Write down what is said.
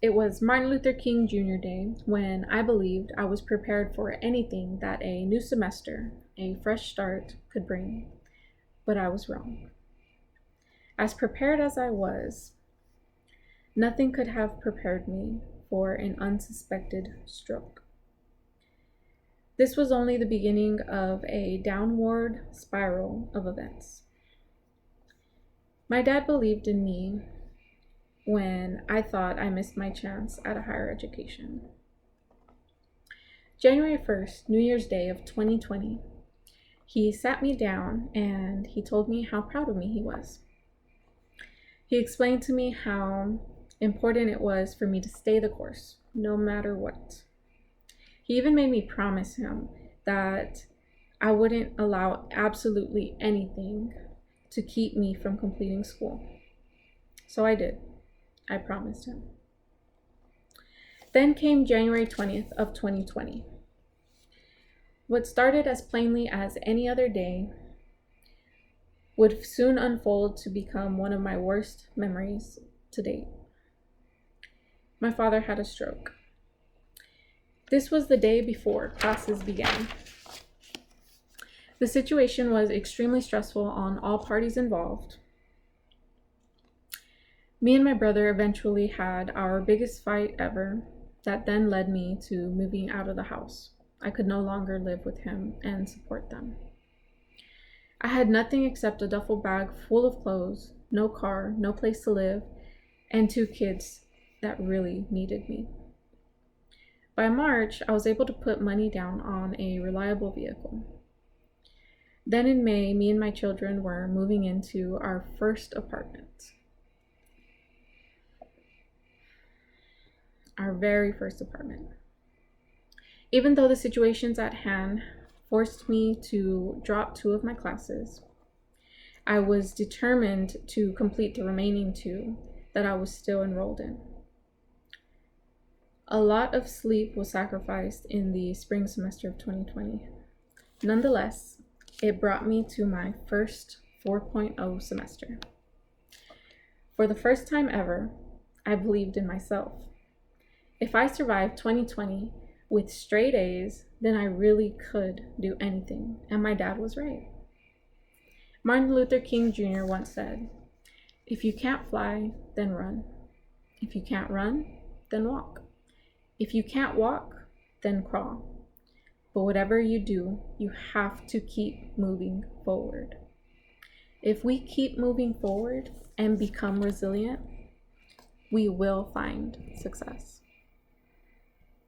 It was Martin Luther King Jr. Day when I believed I was prepared for anything that a new semester, a fresh start, could bring. But I was wrong. As prepared as I was, nothing could have prepared me for an unsuspected stroke. This was only the beginning of a downward spiral of events. My dad believed in me when I thought I missed my chance at a higher education. January 1st, New Year's Day of 2020, he sat me down and he told me how proud of me he was. He explained to me how important it was for me to stay the course, no matter what. He even made me promise him that I wouldn't allow absolutely anything to keep me from completing school. So I did. I promised him. Then came January 20th of 2020. What started as plainly as any other day would soon unfold to become one of my worst memories to date. My father had a stroke. This was the day before classes began. The situation was extremely stressful on all parties involved. Me and my brother eventually had our biggest fight ever that then led me to moving out of the house. I could no longer live with him and support them. I had nothing except a duffel bag full of clothes, no car, no place to live, and 2 kids that really needed me. By March, I was able to put money down on a reliable vehicle. Then in May, me and my children were moving into our first apartment. Our very first apartment. Even though the situations at hand forced me to drop 2 of my classes, I was determined to complete the remaining 2 that I was still enrolled in. A lot of sleep was sacrificed in the spring semester of 2020. Nonetheless, it brought me to my first 4.0 semester. For the first time ever, I believed in myself. If I survived 2020 with straight A's, then I really could do anything, and my dad was right. Martin Luther King Jr. once said, "If you can't fly, then run. If you can't run, then walk. If you can't walk, then crawl. But whatever you do, you have to keep moving forward." If we keep moving forward and become resilient, we will find success.